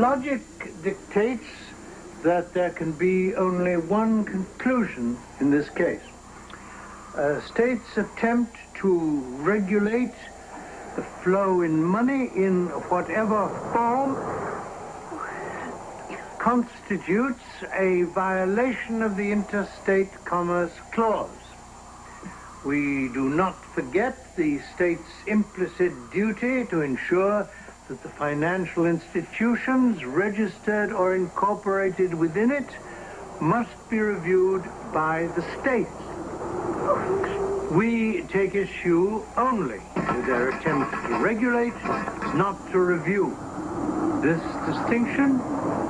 Logic dictates that there can be only one conclusion in this case. A state's attempt to regulate the flow in money in whatever form constitutes a violation of the Interstate Commerce Clause. We do not forget the state's implicit duty to ensure that the financial institutions registered or incorporated within it must be reviewed by the state. We take issue only with their attempt to regulate, not to review. This distinction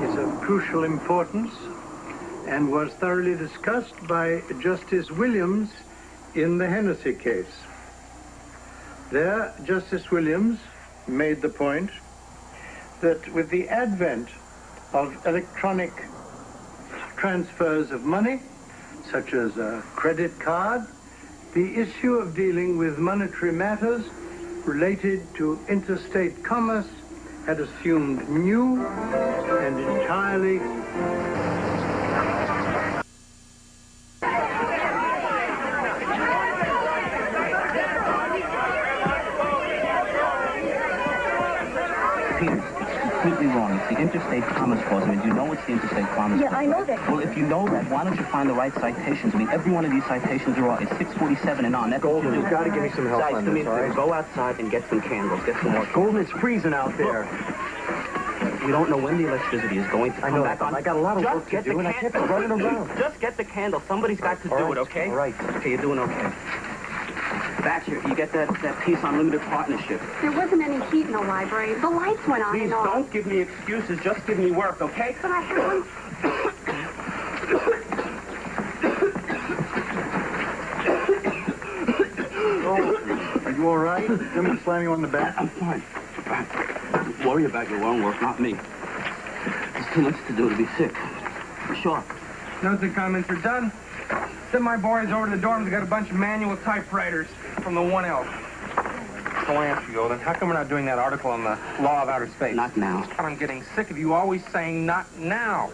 is of crucial importance and was thoroughly discussed by Justice Williams in the Hennessy case. There, Justice Williams made the point that with the advent of electronic transfers of money, such as a credit card, the issue of dealing with monetary matters related to interstate commerce had assumed new and entirely completely wrong. It's the Interstate Commerce Clause. I mean, do you know what's the Interstate Commerce Clause? Yeah, I know that. Well, if you know that, why don't you find the right citations? I mean, every one of these citations are all. It's 647 and on. That's Golden, you've got to give me some help on this, all right? Go outside and get some candles. Get some more. Golden, it's freezing out there. We don't know when the electricity is going to come back on. I got a lot of work to do, and I kept running around. Just get the candle. Somebody's got to do it, okay? All right. Okay, you're doing okay. Thatcher, you get that piece on limited partnership. There wasn't any heat in the library. The lights went on Please and off. don't give me excuses. Just give me work, okay? But I haven't. Are you all right? Somebody slam you on the back? I'm fine. Don't worry about your own work, not me. There's too much to do to be sick. Sure. Notes and comments are done. Send my boys over to the dorms. They got a bunch of manual typewriters from the 1L. So I ask you, Golden, how come we're not doing that article on the law of outer space? Not now. I'm getting sick of you always saying not now.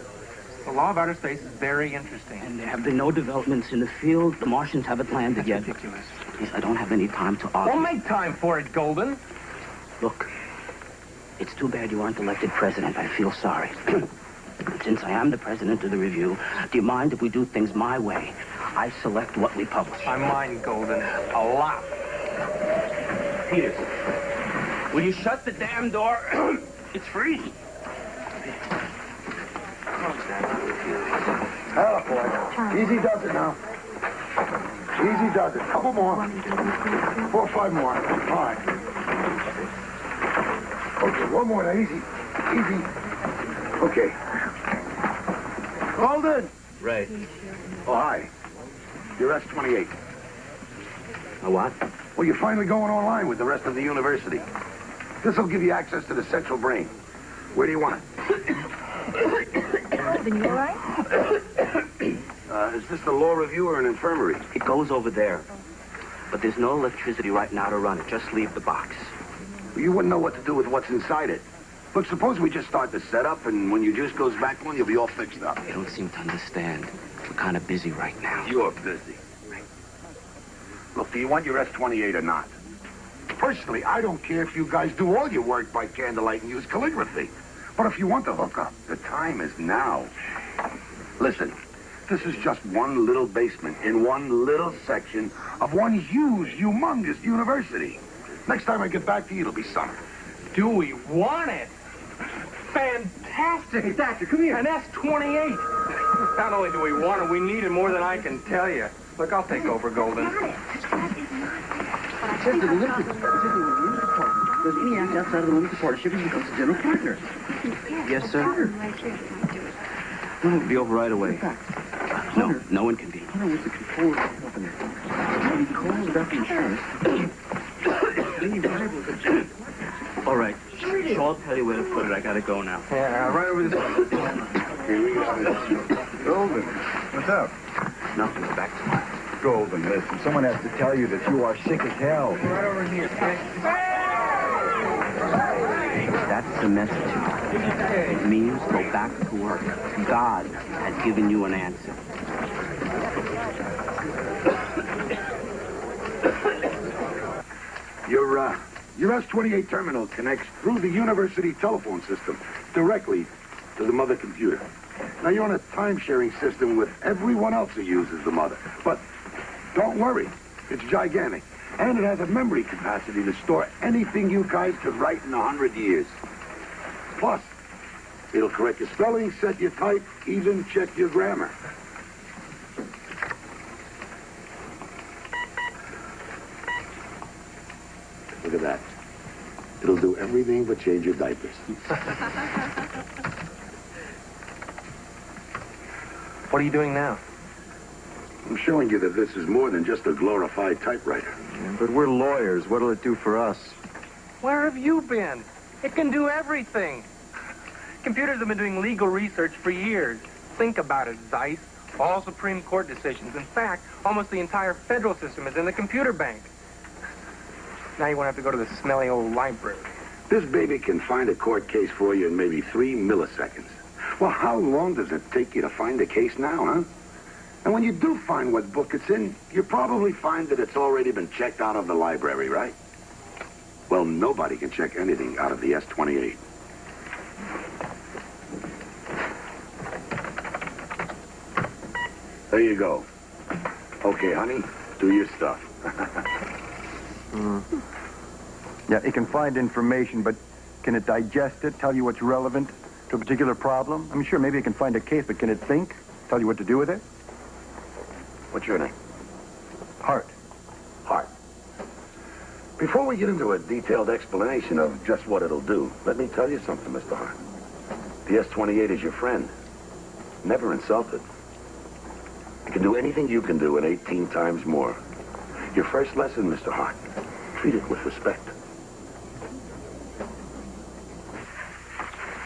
The law of outer space is very interesting. And there have been no developments in the field. The Martians haven't landed yet. Ridiculous. Please, I don't have any time to argue. Well, make time for it, Golden. Look, it's too bad you aren't elected president. I feel sorry. Since I am the president of the review, do you mind if we do things my way? I select what we publish. I mind, Golden, a lot. Peters, will you shut the damn door? It's freezing. Oh, boy. Easy does it now. Easy does it. Couple more. 4 or 5 more. All right. Okay, one more now. Easy. Easy. Okay. Golden. Right. Oh, hi. You're S-28. A what? Well, you're finally going online with the rest of the university. This will give you access to the central brain. Where do you want it? Golden, you all right? Is this the law review or an infirmary? It goes over there. But there's no electricity right now to run it. Just leave the box. You wouldn't know what to do with what's inside it. Look, suppose we just start the setup, and when your juice goes back on, you'll be all fixed up. You don't seem to understand. We're kind of busy right now. You're busy. Look, do you want your S-28 or not? Personally, I don't care if you guys do all your work by candlelight and use calligraphy. But if you want the hookup, the time is now. Listen, this is just one little basement in one little section of one huge, humongous university. Next time I get back to you, it'll be summer. Do we want it? Fantastic. Hey, Thatcher, come here. An S-28. Not only do we want it, we need it more than I can tell you. Look, I'll take over, Golden. Says the limited partnership. Does any act outside of the limited partnership, he becomes a general partner. Yes, sir. We'll be over right away. No, no one can be. Hunter was the controller of the company. When he calls about the insurance, then he rivals it. All right. Shaw will tell you where to put it. I gotta go now. Yeah, right over this way. Here we go. Golden, what's up? Nothing. Back tomorrow. Golden, listen, someone has to tell you that you are sick as hell. Right over here, okay? That's the message. It means go back to work. God has given you an answer. Your S-28 terminal connects through the university telephone system directly to the mother computer. Now, you're on a time-sharing system with everyone else who uses the mother. But don't worry. It's gigantic. And it has a memory capacity to store anything you guys could write in 100 years. Plus, it'll correct your spelling, set your type, even check your grammar. Look at that. It'll do everything but change your diapers. What are you doing now? I'm showing you that this is more than just a glorified typewriter. Yeah, but we're lawyers. What'll it do for us? Where have you been? It can do everything. Computers have been doing legal research for years. Think about it, Zeiss. All Supreme Court decisions. In fact, almost the entire federal system is in the computer bank. Now you won't have to go to the smelly old library. This baby can find a court case for you in maybe 3 milliseconds. Well, how long does it take you to find a case now, huh? And when you do find what book it's in, you probably find that it's already been checked out of the library, right? Well, nobody can check anything out of the S-28. There you go. Okay, honey, do your stuff. Yeah, it can find information, but can it digest it, tell you what's relevant to a particular problem? I mean, sure, maybe it can find a case, but can it think, tell you what to do with it? What's your name? Hart. Hart. Before we get into a detailed explanation of just what it'll do, let me tell you something, Mr. Hart. The S-28 is your friend. Never insulted. It can do anything you can do and 18 times more. Your first lesson, Mr. Hart. Treat it with respect.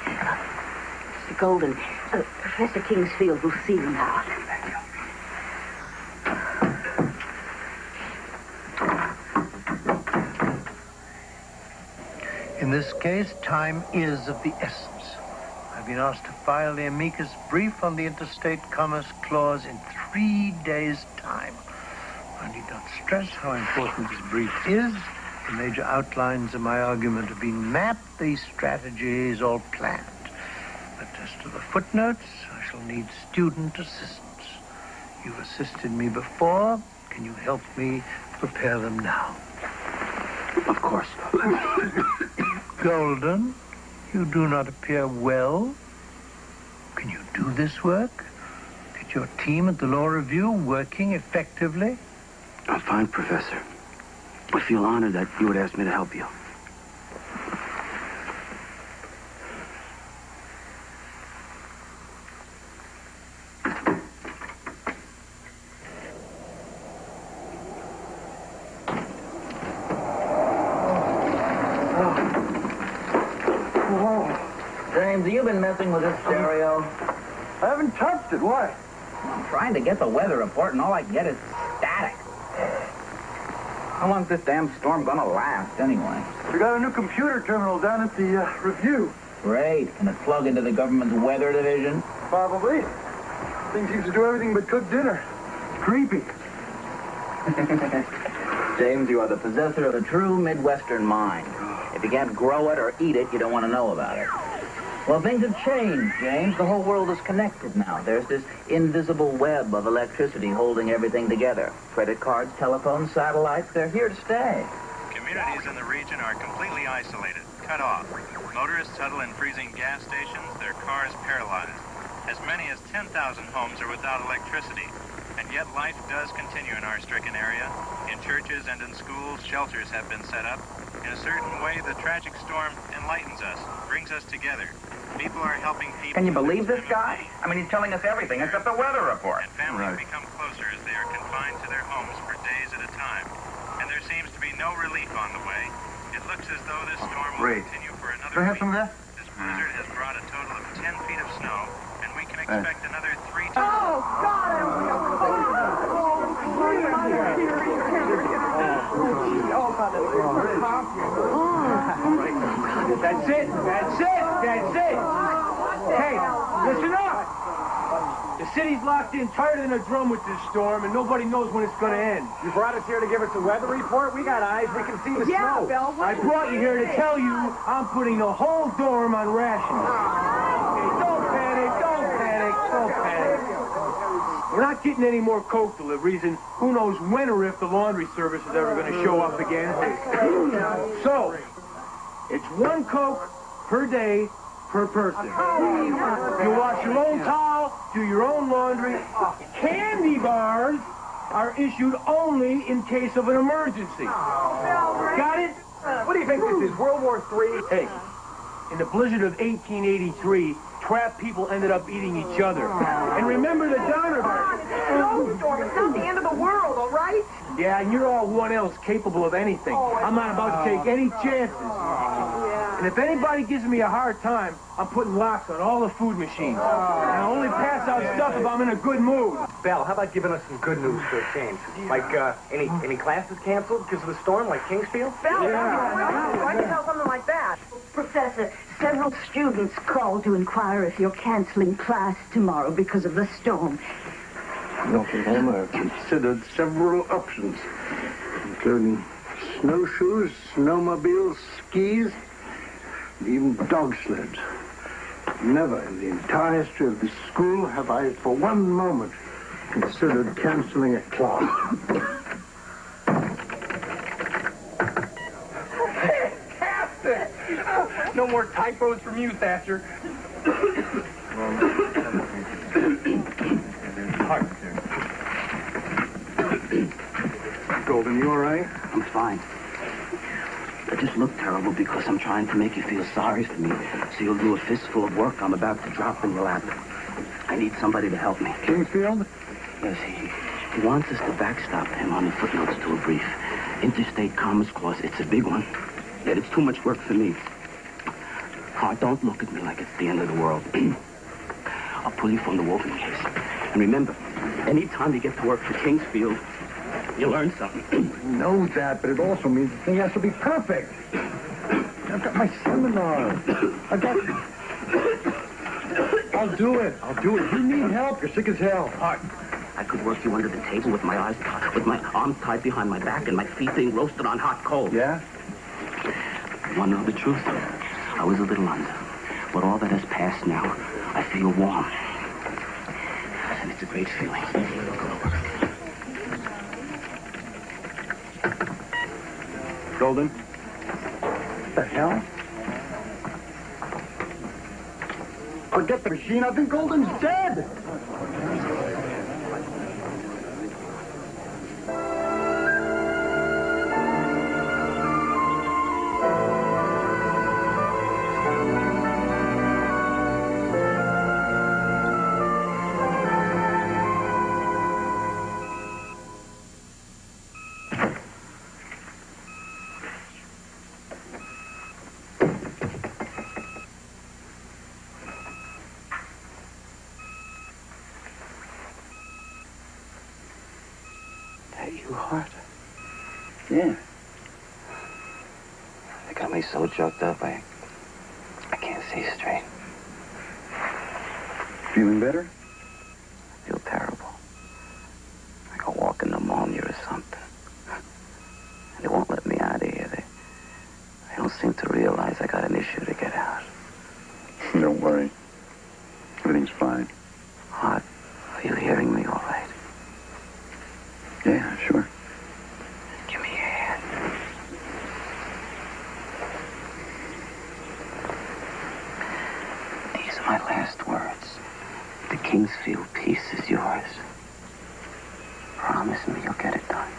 Mr. Golden, Professor Kingsfield will see you now. In this case, time is of the essence. I've been asked to file the amicus brief on the Interstate Commerce Clause in 3 days' time. I need not stress how important this brief is. The major outlines of my argument have been mapped. The strategy is all planned. But as to the footnotes, I shall need student assistance. You've assisted me before. Can you help me prepare them now? Of course. Golden, you do not appear well. Can you do this work? Get your team at the Law Review working effectively? I'm fine, Professor. I feel honored that you would ask me to help you. James, have you been messing with this stereo? I haven't touched it. Why? I'm trying to get the weather report, and all I get is static. How long's this damn storm gonna last, anyway? We got a new computer terminal down at the Review. Great. Can it plug into the government's weather division? Probably. Thing seems to do everything but cook dinner. Creepy. James, you are the possessor of a true Midwestern mind. If you can't grow it or eat it, you don't want to know about it. Well, things have changed, James. The whole world is connected now. There's this invisible web of electricity holding everything together. Credit cards, telephones, satellites, they're here to stay. Communities in the region are completely isolated, cut off. Motorists huddle in freezing gas stations, their cars paralyzed. As many as 10,000 homes are without electricity. And yet life does continue in our stricken area. In churches and in schools, shelters have been set up. In a certain way, the tragic storm enlightens us, brings us together. People are helping people. Can you believe this guy? I mean, he's telling us everything except the weather report. And families become closer as they are confined to their homes for days at a time. And there seems to be no relief on the way. It looks as though this storm will continue for another week. Some of that? This blizzard has brought a total of 10 feet of snow, and we can expect another 3 times. Oh, God! Oh, That's it. That's it. That's it. Hey, listen up. The city's locked in tighter than a drum with this storm, and nobody knows when it's going to end. You brought us here to give us a weather report? We got eyes. We can see the snow. Bill. I brought you here to tell you I'm putting the whole dorm on rations. Hey, don't panic. Don't panic. Don't panic. We're not getting any more Coke deliveries, and who knows when or if the laundry service is ever going to show up again. So, it's 1 Coke per day per person. You wash your own towel, do your own laundry. Candy bars are issued only in case of an emergency. Got it? What do you think this is, World War III? Hey, in the blizzard of 1883, trapped people ended up eating each other. And remember the Donner Party. Snowstorm. It's not the end of the world, all right? Yeah, and you're all one else capable of anything. I'm not about to take any chances. And if anybody gives me a hard time, I'm putting locks on all the food machines. And I'll only pass out stuff if I'm in a good mood. Belle, how about giving us some good news for a change? Like, any classes canceled because of the storm, like Kingsfield? Bill, why do you tell something like that? Professor, several students called to inquire if you're canceling class tomorrow because of the storm. Dr. Homer, I've considered several options, including snowshoes, snowmobiles, skis, and even dog sleds. Never in the entire history of this school have I, for one moment, considered canceling a class. Fantastic! No more typos from you, Thatcher. Golden, you all right? I'm fine. I just look terrible because I'm trying to make you feel sorry for me, so you'll do a fistful of work I'm about to drop in your lap. I need somebody to help me. Kingsfield? Yes, he wants us to backstop him on the footnotes to a brief. Interstate Commerce Clause, it's a big one. Yet it's too much work for me. Hart, don't look at me like it's the end of the world. I'll pull you from the Wolfen case. And remember, anytime you get to work for Kingsfield, you learn something. I know that, but it also means the thing has to be perfect. I've got my seminar. I'll do it. You need help. You're sick as hell. Hart, I could work you under the table with my arms tied behind my back and my feet being roasted on hot coals. Yeah? You want to know the truth? I was a little under. But all that has passed now, I feel warm. And it's a great feeling. Golden? What the hell? Forget the machine. I think Golden's dead. Yeah. They got me so choked up, I can't see straight. Feeling better? I feel terrible. Like a walking pneumonia or something. And they won't let me out of here. They don't seem to realize I got an issue to get out. Don't worry. Everything's fine. Hart, are you hearing me all right? Yeah, sure. Give me your hand. These are my last words. The Kingsfield piece is yours. Promise me you'll get it done.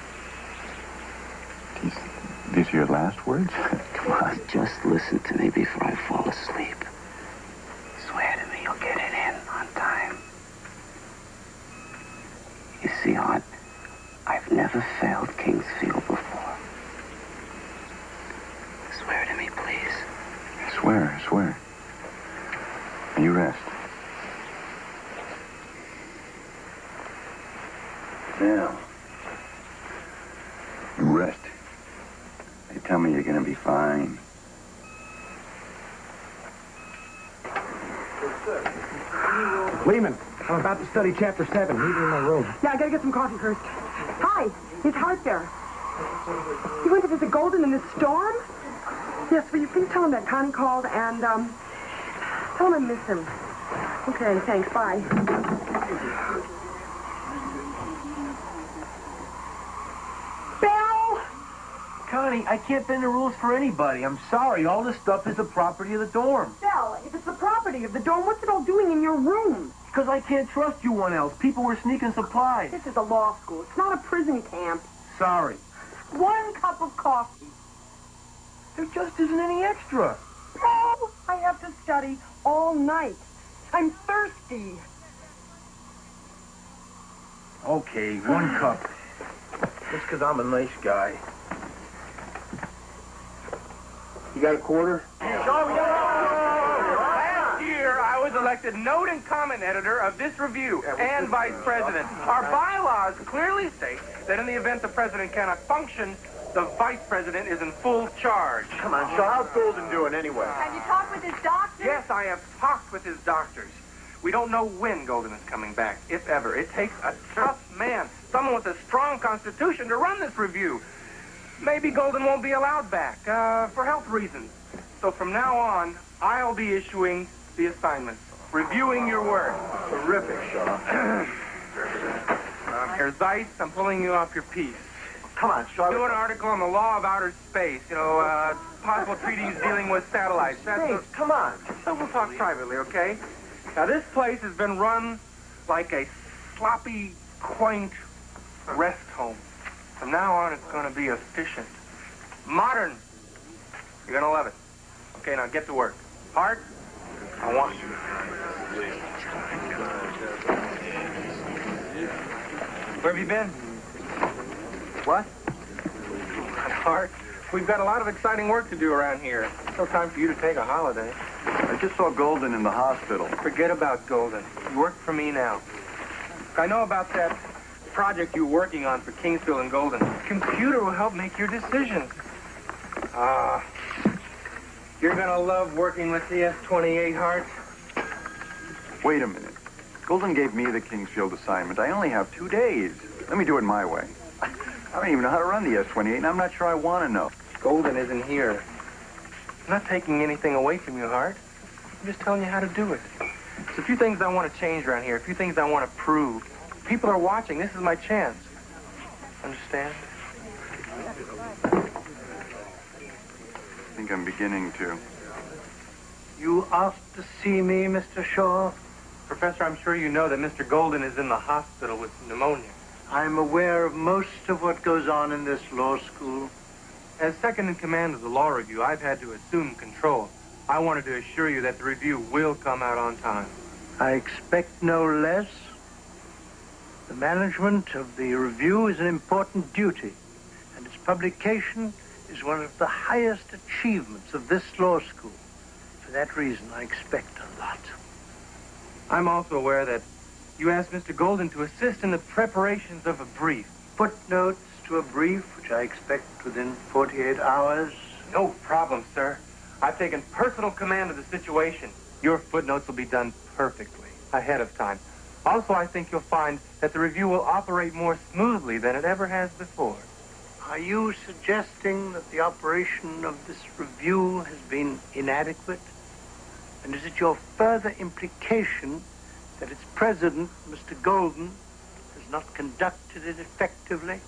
These are your last words? Come on, just listen to me before I fall asleep. Swear to me you'll get it in on time. You see, Hart, I've never failed Kingsfield before. Swear to me, please. I swear. And you rest. Now, you rest. They tell me you're gonna be fine. Lehman, I'm about to study Chapter 7. Meet me in my room. Yeah, I gotta get some coffee first. Hi, is Hart there? You went to visit Golden in this storm? Yes, will you please tell him that Connie called and, tell him I miss him. Okay, thanks, bye. Belle! Connie, I can't bend the rules for anybody. I'm sorry. All this stuff is the property of the dorm. Belle, if it's the property of the dorm, what's it all doing in your room? Because I can't trust you one else. People were sneaking supplies. This is a law school. It's not a prison camp. Sorry. 1 cup of coffee. There just isn't any extra. Oh, I have to study all night. I'm thirsty. Okay, 1 cup. Just because I'm a nice guy. You got a quarter? Last year, I was elected note and comment editor of this review and vice president. Our bylaws clearly state that in the event the president cannot function, the vice president is in full charge. Come on, Shaw. How's Golden doing anyway? Have you talked with his doctor? Yes, I have talked with his doctors. We don't know when Golden is coming back, if ever. It takes a tough man, someone with a strong constitution, to run this review. Maybe Golden won't be allowed back, for health reasons. So from now on, I'll be issuing the assignments, reviewing your work. Terrific, Shaw. Here's Zeiss. I'm pulling you off your piece. Come on, Shaw. Do an article on the law of outer space, possible treaties dealing with satellites. Come on. So we'll talk privately, okay? Now, this place has been run like a sloppy, quaint rest home. From now on, it's going to be efficient. Modern. You're going to love it. Okay, now get to work. Hart, I want you. Where have you been? What? Hart, we've got a lot of exciting work to do around here. No time for you to take a holiday. I just saw Golden in the hospital. Forget about Golden. You work for me now. I know about that project you're working on for Kingsfield and Golden. The computer will help make your decisions. You're gonna love working with the F-28, Hart. Wait a minute. Golden gave me the Kingsfield assignment. I only have 2 days. Let me do it my way. I don't even know how to run the S-28, and I'm not sure I want to know. Golden isn't here. I'm not taking anything away from you, Hart. I'm just telling you how to do it. There's a few things I want to change around here, a few things I want to prove. People are watching. This is my chance. Understand? I think I'm beginning to. You asked to see me, Mr. Shaw? Professor, I'm sure you know that Mr. Golden is in the hospital with pneumonia. I'm aware of most of what goes on in this law school. As second in command of the law review, I've had to assume control. I wanted to assure you that the review will come out on time. I expect no less. The management of the review is an important duty, and its publication is one of the highest achievements of this law school. For that reason, I expect a lot. I'm also aware that you asked Mr. Golden to assist in the preparations of a brief. Footnotes to a brief, which I expect within 48 hours. No problem, sir. I've taken personal command of the situation. Your footnotes will be done perfectly, ahead of time. Also, I think you'll find that the review will operate more smoothly than it ever has before. Are you suggesting that the operation of this review has been inadequate? And is it your further implication that its president, Mr. Golden, has not conducted it effectively?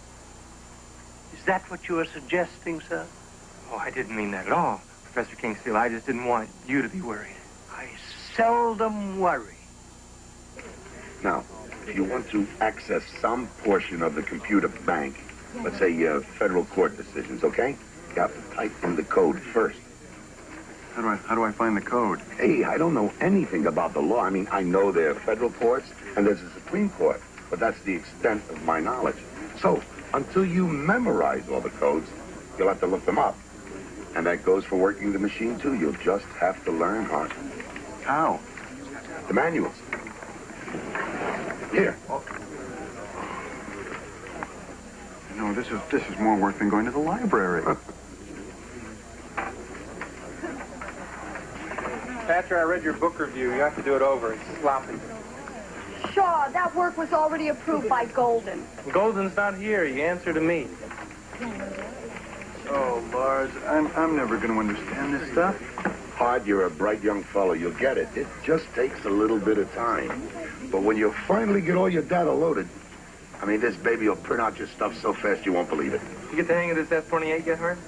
Is that what you are suggesting, sir? Oh, I didn't mean that at all, Professor Kingsfield. I just didn't want you to be worried. I seldom worry. Now, if you want to access some portion of the computer bank, let's say federal court decisions, okay? You have to type in the code first. How do I find the code? Hey, I don't know anything about the law. I mean, I know there are federal courts and there's a Supreme Court, but that's the extent of my knowledge. So, until you memorize all the codes, you'll have to look them up. And that goes for working the machine, too. You'll just have to learn hard. How? The manuals. Here. No, this is more work than going to the library. After I read your book review, you have to do it over. It's sloppy. Shaw, that work was already approved by Golden. Golden's not here. You answer to me. Oh, Lars, I'm never going to understand this stuff. Hard, you're a bright young fellow. You'll get it. It just takes a little bit of time. But when you finally get all your data loaded, I mean, this baby will print out your stuff so fast you won't believe it. You get the hang of this S-28 yet, Hart?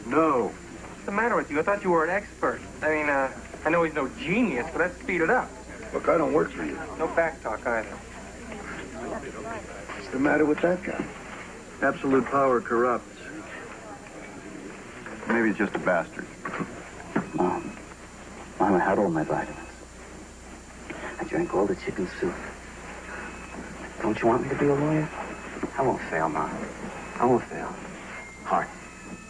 No. What's the matter with you? I thought you were an expert. I mean, I know he's no genius, but let's speed it up. Look, I don't work for you. No back talk either. What's the matter with that guy? Absolute power corrupts. Maybe he's just a bastard. Mom, I had all my vitamins. I drank all the chicken soup. Don't you want me to be a lawyer? I won't fail, Mom. I won't fail. Hart.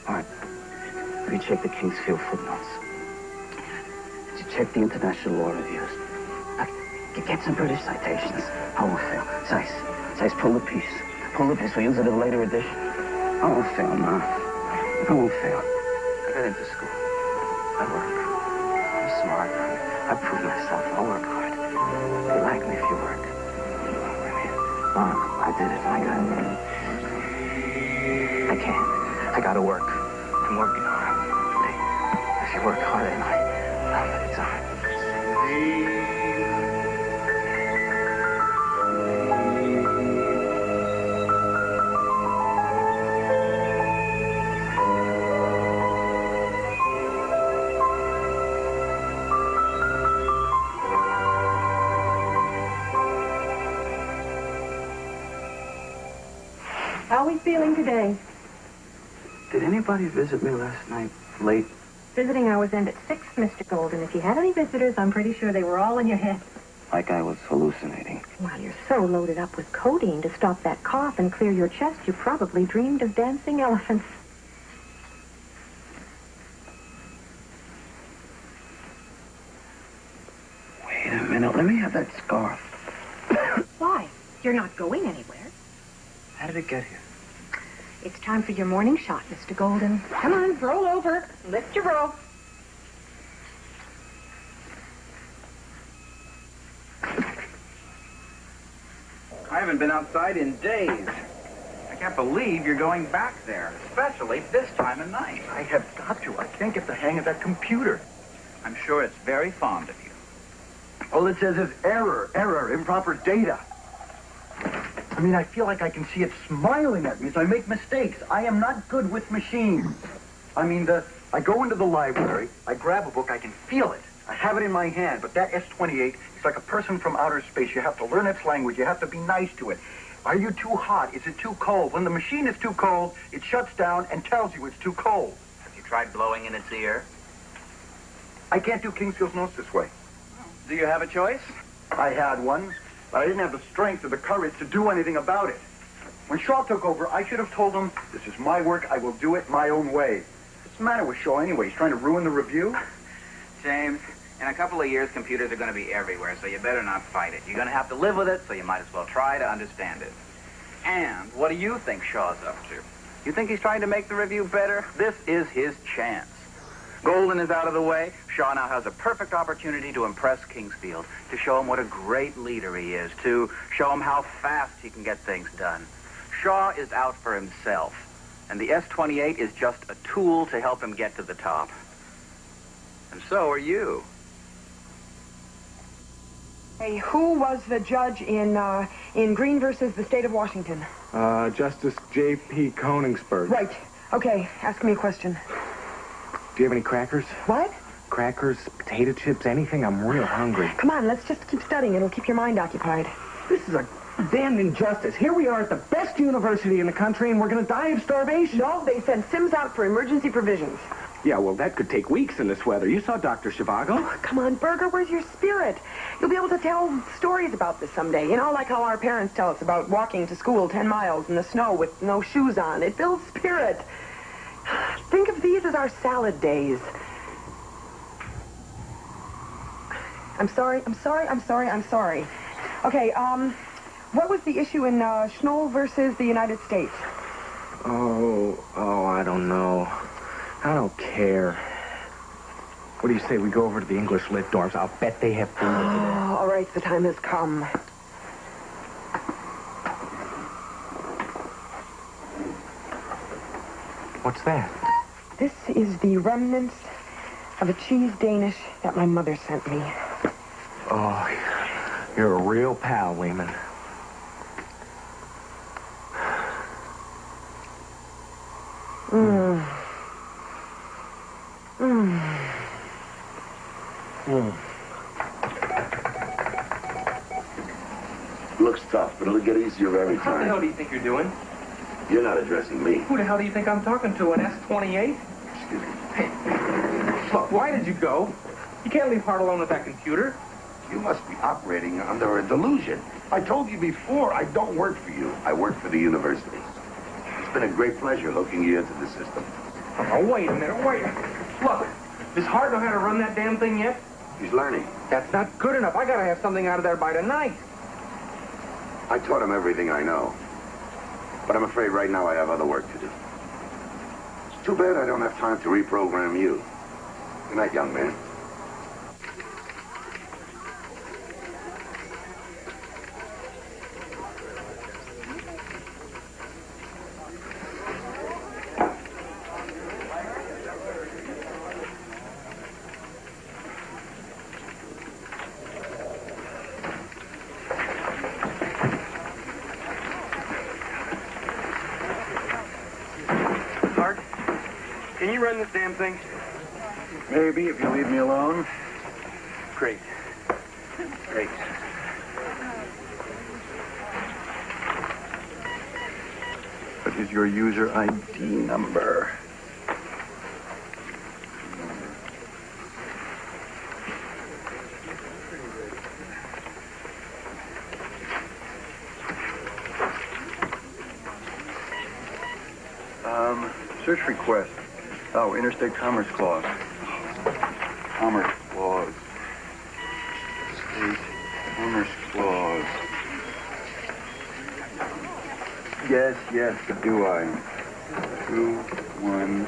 Have you checked the Kingsfield footnotes? Did you check the international law reviews? Get some British citations. I won't fail. Zeiss, pull the piece. Pull the piece. We'll use it in a later edition. I won't fail, Mom. I won't fail. I got into school. I work. I'm smart. I prove myself. I work hard. You like me if you work. Mom, I did it. I got it. I can't. I gotta work. I'm working hard. If you work hard at night, I'll make time. How are we feeling today? Did anybody visit me last night late? Visiting hours end at 6, Mr. Golden. If you had any visitors, I'm pretty sure they were all in your head. Like I was hallucinating. Well, you're so loaded up with codeine to stop that cough and clear your chest, you probably dreamed of dancing elephants. Wait a minute. Let me have that scarf. Why? You're not going anywhere. How did it get here? It's time for your morning shot, Mr. Golden. Come on, roll over. Lift your rope. I haven't been outside in days. I can't believe you're going back there, especially this time of night. I have got to. I can't get the hang of that computer. I'm sure it's very fond of you. All it says is error, improper data. I mean, I feel like I can see it smiling at me as I make mistakes. I am not good with machines. I mean, I go into the library, I grab a book, I can feel it. I have it in my hand, but that S-28 is like a person from outer space. You have to learn its language. You have to be nice to it. Are you too hot? Is it too cold? When the machine is too cold, it shuts down and tells you it's too cold. Have you tried blowing in its ear? I can't do Kingsfield's notes this way. Do you have a choice? I had one, but I didn't have the strength or the courage to do anything about it. When Shaw took over, I should have told him, this is my work, I will do it my own way. What's the matter with Shaw anyway? He's trying to ruin the review? James, in a couple of years, computers are going to be everywhere, so you better not fight it. You're going to have to live with it, so you might as well try to understand it. And what do you think Shaw's up to? You think he's trying to make the review better? This is his chance. Golden is out of the way. Shaw now has a perfect opportunity to impress Kingsfield, to show him what a great leader he is, to show him how fast he can get things done. Shaw is out for himself, and the S-28 is just a tool to help him get to the top. And so are you. Hey, who was the judge in Green versus the state of Washington? Justice J.P. Koningsberg. Right. Okay, ask me a question. Do you have any crackers? What? Crackers, potato chips, anything? I'm real hungry. Come on, let's just keep studying. It'll keep your mind occupied. This is a damn injustice. Here we are at the best university in the country, and we're going to die of starvation. No, they sent Sims out for emergency provisions. Yeah, well, that could take weeks in this weather. You saw Dr. Zhivago. Oh, come on, Berger, where's your spirit? You'll be able to tell stories about this someday. You know, like how our parents tell us about walking to school 10 miles in the snow with no shoes on. It builds spirit. Think of these as our salad days. I'm sorry. Okay, what was the issue in Schnoll versus the United States? Oh, I don't know. I don't care. What do you say we go over to the English lit dorms? I'll bet they have food over there. All right, the time has come. What's that? This is the remnants of a cheese Danish that my mother sent me. Oh, you're a real pal, Lehman. Looks tough, but it'll get easier every How the time. hell do you think you're doing? You're not addressing me. Who the hell do you think I'm talking to, an S-28? Excuse me. Hey, look, why did you go? You can't leave Hart alone with that computer. You must be operating under a delusion. I told you before, I don't work for you. I work for the university. It's been a great pleasure hooking you into the system. Oh, wait a minute, wait. Look, does Hart know how to run that damn thing yet? He's learning. That's not good enough. I gotta have something out of there by tonight. I taught him everything I know. But I'm afraid right now I have other work to do. It's too bad I don't have time to reprogram you. Good night, young man. Hart, can you run this damn thing? Maybe, if you leave me alone. Great. Great. What is your user ID number? Search request. Oh, Interstate Commerce Clause. Commerce Clause. State Commerce Clause. Yes, do I? 2, 1.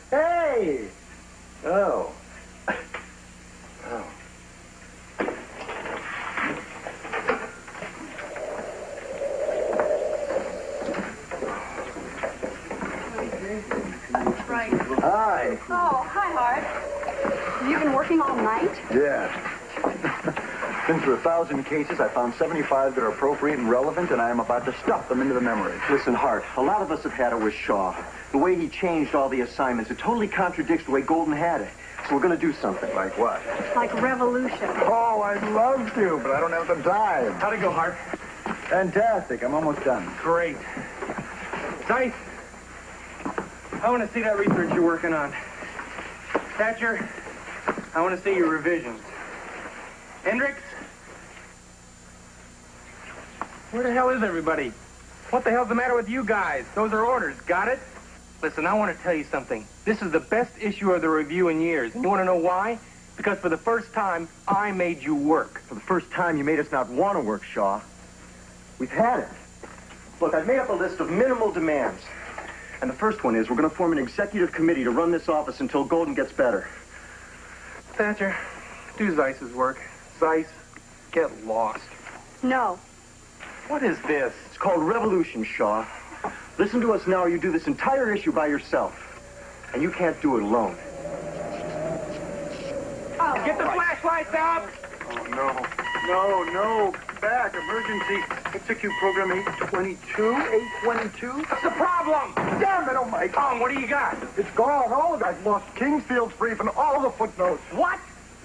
Hey! Oh. Right. Hi. Oh, hi, Hart. You've been working all night? Yeah. Been through 1,000 cases. I found 75 that are appropriate and relevant, and I am about to stuff them into the memory. Listen, Hart, a lot of us have had it with Shaw. The way he changed all the assignments, it totally contradicts the way Golden had it. So we're going to do something. Like what? Like revolution. Oh, I'd love to, but I don't have the time. How'd it go, Hart? Fantastic. I'm almost done. Great. Zeiss, I want to see that research you're working on. Thatcher, I want to see your revisions. Hendricks? Where the hell is everybody? What the hell's the matter with you guys? Those are orders, got it? Listen, I want to tell you something. This is the best issue of the review in years. You want to know why? Because for the first time, I made you work. For the first time, you made us not want to work, Shaw. We've had it. Look, I've made up a list of minimal demands. And the first one is we're going to form an executive committee to run this office until Golden gets better. Thatcher, do Zeiss's work. Zeiss, get lost. No. What is this? It's called revolution, Shaw. Listen to us now or you do this entire issue by yourself. And you can't do it alone. Oh, get the flashlights out! Oh, no. No. Back. Emergency. Execute program 822. 822. What's the problem? Damn it, oh my God. Tom, what do you got? It's gone. All of it. I've lost Kingsfield's brief and all the footnotes. What?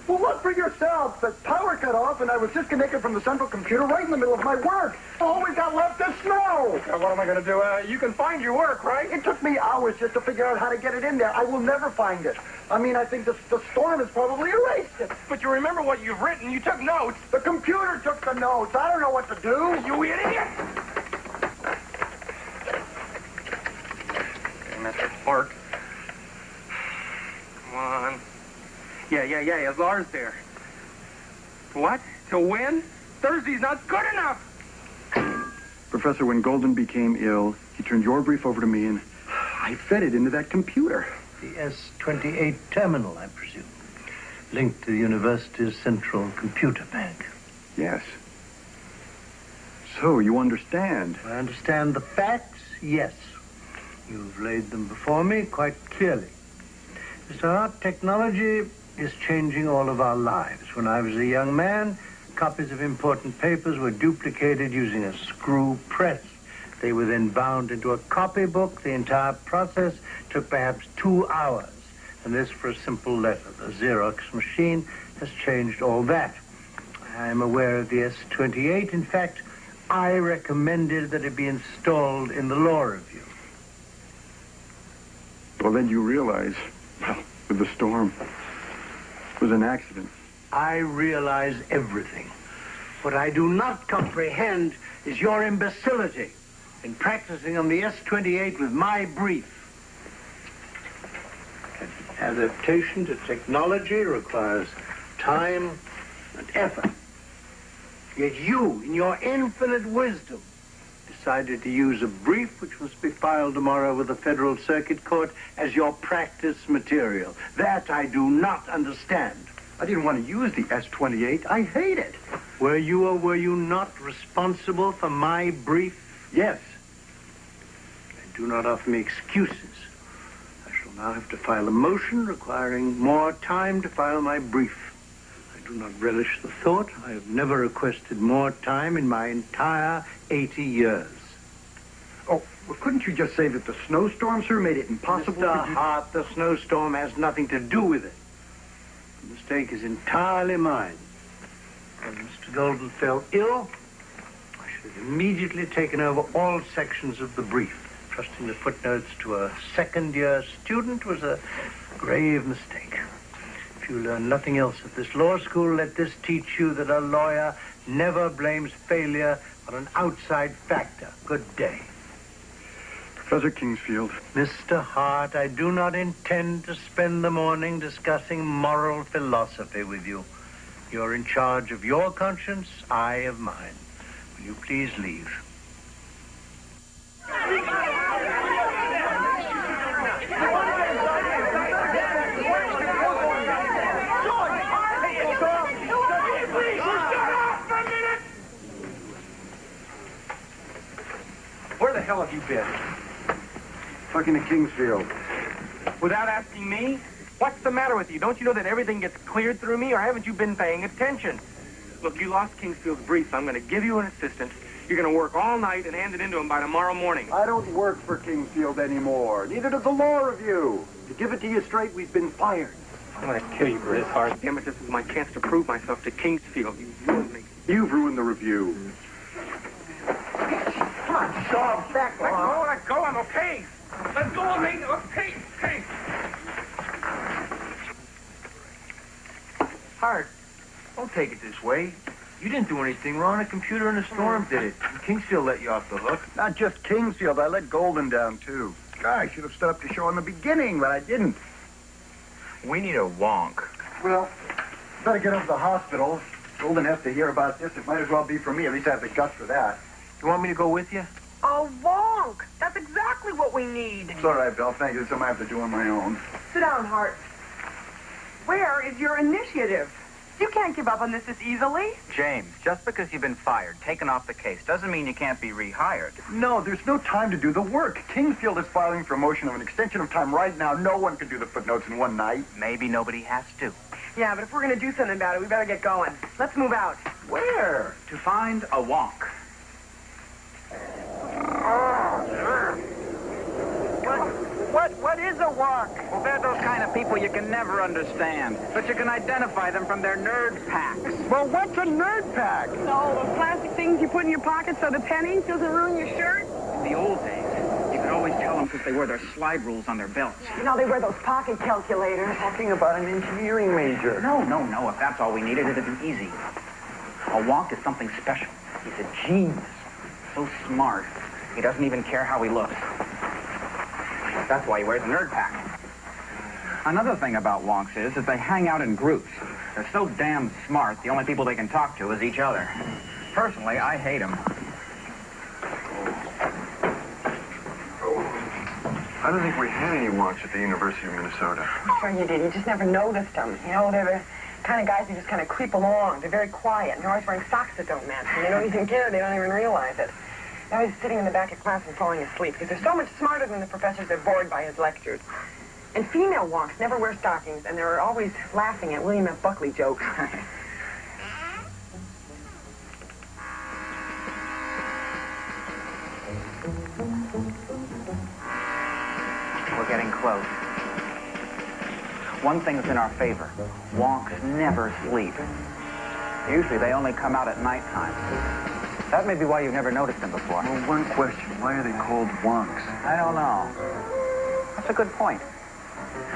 Well, look for yourself. The power cut off, and I was disconnected from the central computer right in the middle of my work. All we got left is snow. What am I going to do? You can find your work, right? It took me hours just to figure out how to get it in there. I will never find it. I mean, I think the storm has probably erased it. But you remember what you've written. You took notes. The computer took the notes. I don't know what to do. You idiot! Okay, Mr. Clark. Come on. Yeah, Lars there. What? To win? Thursday's not good enough! Professor, when Golden became ill, he turned your brief over to me, and I fed it into that computer. The S-28 terminal, I presume, linked to the university's central computer bank. Yes. So, you understand? I understand the facts, yes. You've laid them before me quite clearly. Mr. Hart, technology is changing all of our lives. When I was a young man, copies of important papers were duplicated using a screw press. They were then bound into a copybook. The entire process took perhaps 2 hours. And this for a simple letter. The Xerox machine has changed all that. I am aware of the S-28. In fact, I recommended that it be installed in the law review. Well, then you realize, well, with the storm, it was an accident. I realize everything. What I do not comprehend is your imbecility in practicing on the S-28 with my brief. Adaptation to technology requires time and effort. Yet you, in your infinite wisdom, decided to use a brief which must be filed tomorrow with the Federal Circuit Court as your practice material. That I do not understand. I didn't want to use the S-28. I hate it. Were you or were you not responsible for my brief? Yes. And do not offer me excuses. I shall now have to file a motion requiring more time to file my brief. I do not relish the thought. I have never requested more time in my entire 80 years. Oh, well, couldn't you just say that the snowstorm, sir, made it impossible Mr. for you... Hart, the snowstorm has nothing to do with it. The mistake is entirely mine. When Mr. Golden fell ill, I should have immediately taken over all sections of the brief. Trusting the footnotes to a second-year student was a grave mistake. If you learn nothing else at this law school, let this teach you that a lawyer never blames failure on an outside factor. Good day. Professor Kingsfield. Mr. Hart, I do not intend to spend the morning discussing moral philosophy with you. You're in charge of your conscience, I of mine. Will you please leave? Where the hell have you been? Talking to Kingsfield. Without asking me? What's the matter with you? Don't you know that everything gets cleared through me, or haven't you been paying attention? Look, you lost Kingsfield's brief. I'm going to give you an assistant. You're going to work all night and hand it in to him by tomorrow morning. I don't work for Kingsfield anymore. Neither does the law review. To give it to you straight, we've been fired. I'm going to kill you for this, Hart. Damn it, this is my chance to prove myself to Kingsfield. You ruined me. You've ruined the review. Come on, Shaw, back. Let go, I'm okay. Let go of me. Okay. Hart, don't take it this way. You didn't do anything wrong. The computer in the storm did it. Kingsfield let you off the hook. Not just Kingsfield. I let Golden down, too. God, I should have stood up to Shaw in the beginning, but I didn't. We need a wonk. Well, better get him to the hospital. If Golden has to hear about this, it might as well be for me. At least I have the guts for that. You want me to go with you? A wonk. That's exactly what we need. It's all right, Bill. Thank you. It's something I have to do on my own. Sit down, Hart. Where is your initiative? You can't give up on this as easily. James, just because you've been fired, taken off the case, doesn't mean you can't be rehired. No, there's no time to do the work. Kingsfield is filing for a motion of an extension of time right now. No one can do the footnotes in one night. Maybe nobody has to. Yeah, but if we're going to do something about it, we better get going. Let's move out. Where? To find a wonk. What is a wonk? Well, they're those kind of people you can never understand, but you can identify them from their nerd packs. Well, what's a nerd pack? No, those plastic things you put in your pocket so the penny doesn't ruin your shirt. In the old days, you could always tell them because they wear their slide rules on their belts. You know, they wear those pocket calculators. Talking about an engineering major. No. If that's all we needed, it'd be easy. A wonk is something special. He's a genius. So smart, he doesn't even care how he looks. That's why he wears a nerd pack. Another thing about wonks is that they hang out in groups. They're so damn smart, the only people they can talk to is each other. Personally, I hate them. I don't think we had any wonks at the University of Minnesota. Sure you did. You just never noticed them. You know, they're the kind of guys who just kind of creep along. They're very quiet, and they're always wearing socks that don't match. And they don't even care. They don't even realize it. They're always sitting in the back of class and falling asleep because they're so much smarter than the professors. They're bored by his lectures. And female wonks never wear stockings, and they're always laughing at William F. Buckley jokes. We're getting close. One thing's in our favor. Wonks never sleep. Usually they only come out at nighttime. That may be why you've never noticed them before. Well, one question. Why are they called wonks? I don't know. That's a good point.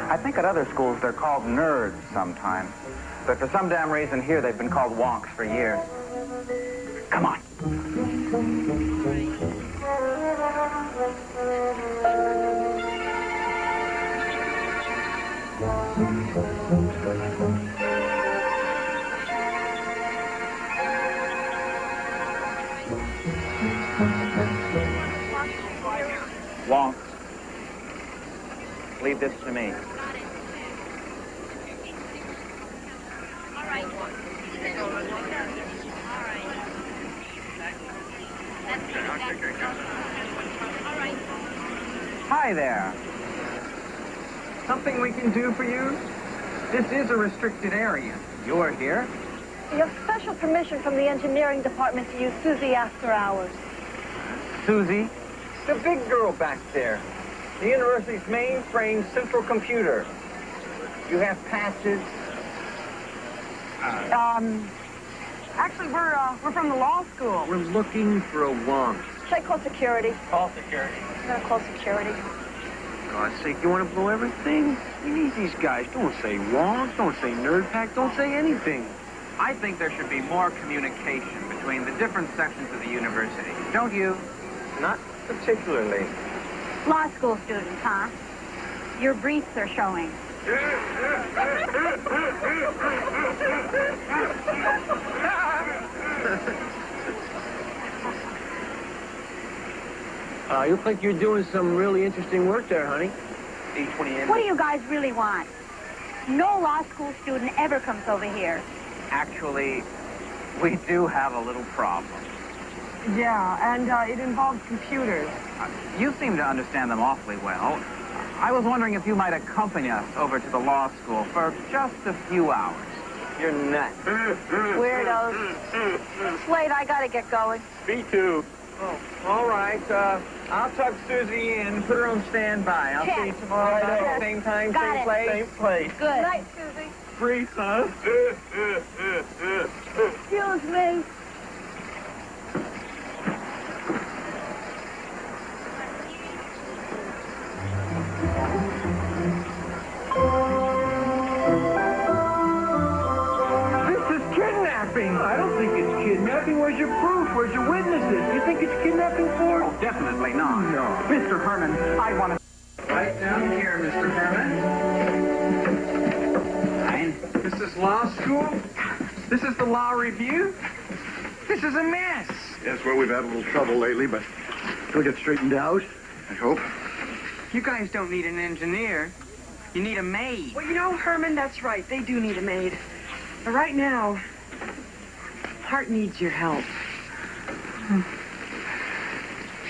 I think at other schools they're called nerds sometimes. But for some damn reason here they've been called wonks for years. Come on. Wonks. Leave this to me. Hi there. Something we can do for you? This is a restricted area. You're here? You have special permission from the engineering department to use Susie after hours. Susie? The big girl back there. The university's mainframe central computer. You have patches? Actually, we're from the law school. We're looking for a wonk. Should I call security? Call security. I'm gonna call security. For God's sake, you want to blow everything? We need these guys. Don't say wonk, don't say nerd pack, don't say anything. I think there should be more communication between the different sections of the university. Don't you? Not particularly. Law school students, huh? Your briefs are showing. You look like you're doing some really interesting work there, honey. What do you guys really want? No law school student ever comes over here. Actually, we do have a little problem. Yeah, and it involves computers. You seem to understand them awfully well. I was wondering if you might accompany us over to the law school for just a few hours. You're nuts. Weirdos. It's late. I gotta get going. Me too. Oh, all right. I'll tuck Susie in, put her on standby. I'll see you tomorrow night, same time, Got same it. place. Same place. Good night, Susie. Free, huh? Excuse me. I don't think it's kidnapping. Where's your proof? Where's your witnesses? You think it's kidnapping for? Oh, definitely not. No. Mr. Herman, I want to... Right down here, Mr. Herman. Fine. This is law school. This is the law review. This is a mess. Yes, well, we've had a little trouble lately, but It'll get straightened out. I hope. You guys don't need an engineer. You need a maid. Well, you know, Herman, that's right. They do need a maid. But right now, Hart needs your help.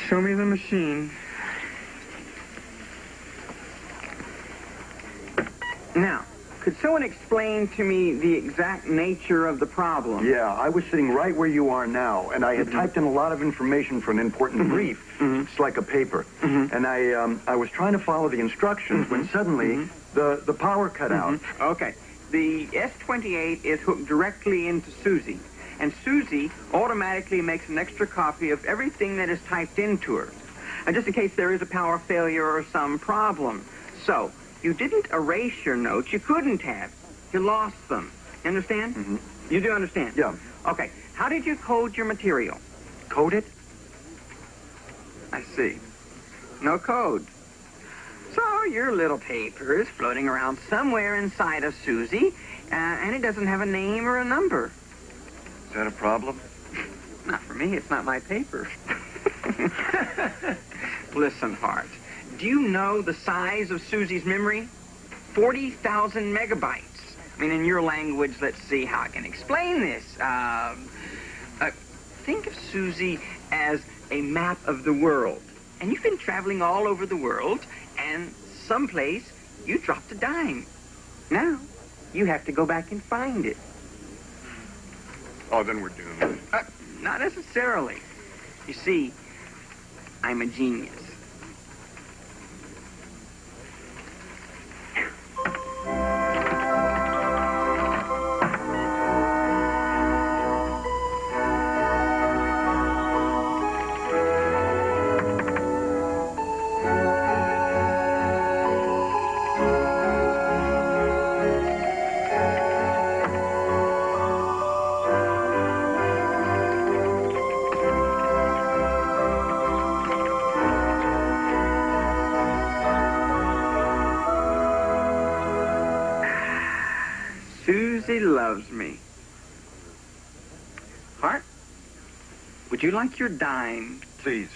Show me the machine. Now, could someone explain to me the exact nature of the problem? Yeah, I was sitting right where you are now, and I had typed in a lot of information for an important brief. It's like a paper. And I was trying to follow the instructions when suddenly the power cut out. Okay. The S-28 is hooked directly into Susie, and Susie automatically makes an extra copy of everything that is typed into her, just in case there is a power failure or some problem. So, you didn't erase your notes. You couldn't have. You lost them. You understand? You do understand? Yeah. Okay. How did you code your material? Code it? I see. No code. So your little paper is floating around somewhere inside of Susie, and it doesn't have a name or a number. Is that a problem? Not for me. It's not my paper. Listen, Hart. Do you know the size of Susie's memory? 40,000 megabytes. I mean, in your language, let's see how I can explain this. Think of Susie as a map of the world. And you've been traveling all over the world, and someplace you dropped a dime. Now, you have to go back and find it. Oh, then we're doomed. Not necessarily. You see, I'm a genius. Susie loves me. Hart, would you like your dime? Please.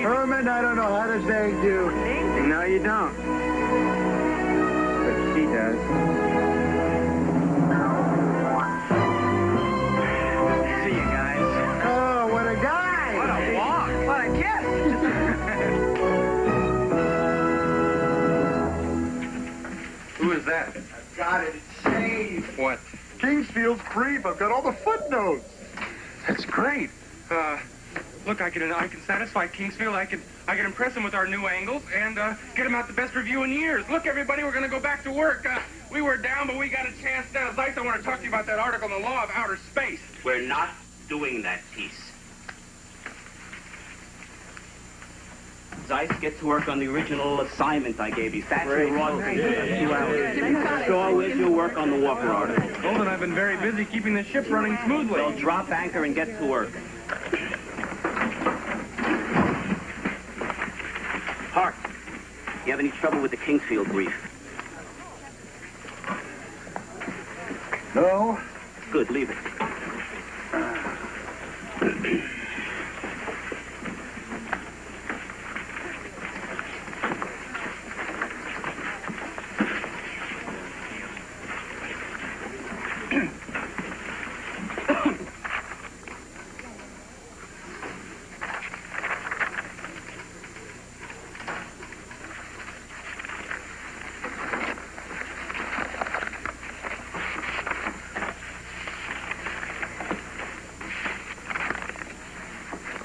Herman, I don't know. How does they do? No, you don't. But she does. See you guys. Oh, what a guy! What a walk! What a gift! Who is that? I've got it. It's saved. What? Kingsfield's brief. I've got all the footnotes. That's great. Look, I can satisfy Kingsfield. I can impress him with our new angles and get him out the best review in years. Look, everybody, we're going to go back to work. We were down, but we got a chance now. Zeiss, I want to talk to you about that article on the law of outer space. We're not doing that piece. Zeiss, get to work on the original assignment I gave you. Thatcher Ross. Shaw, where's your work on the Walker article? Golden, I've been very busy keeping the ship running smoothly. Well, drop anchor and get to work. Hart, you have any trouble with the Kingsfield brief? No. Good, leave it.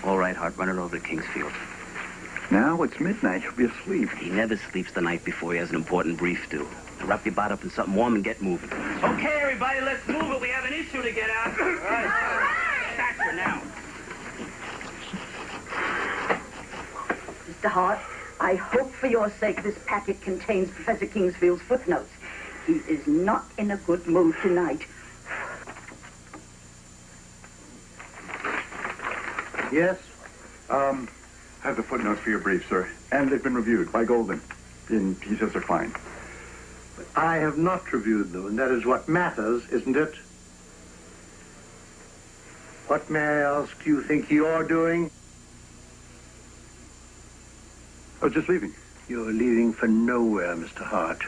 All right, Hart, run it over to Kingsfield. Now it's midnight. He'll be asleep. He never sleeps the night before he has an important brief due. Now wrap your butt up in something warm and get moving. Okay, everybody, let's move it. We have an issue to get out. All right. Thatcher now. Mr. Hart, I hope for your sake this packet contains Professor Kingsfield's footnotes. He is not in a good mood tonight. Yes? I have the footnotes for your brief, sir. And they've been reviewed by Golden. And he says they're fine. But I have not reviewed them, and that is what matters, isn't it? What, may I ask, you think you're doing? I was just leaving. You're leaving for nowhere, Mr. Hart.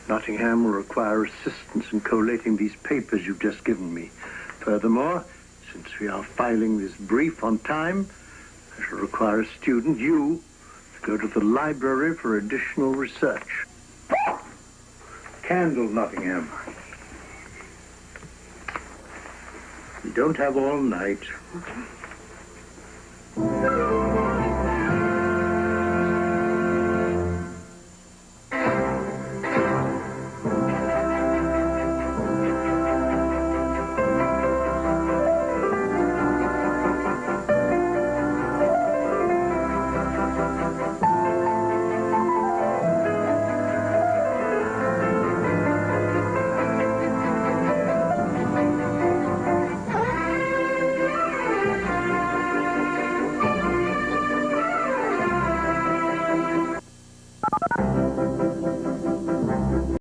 Nottingham will require assistance in collating these papers you've just given me. Furthermore, since we are filing this brief on time, I shall require a student, you, to go to the library for additional research. Candle, Nottingham. You don't have all night.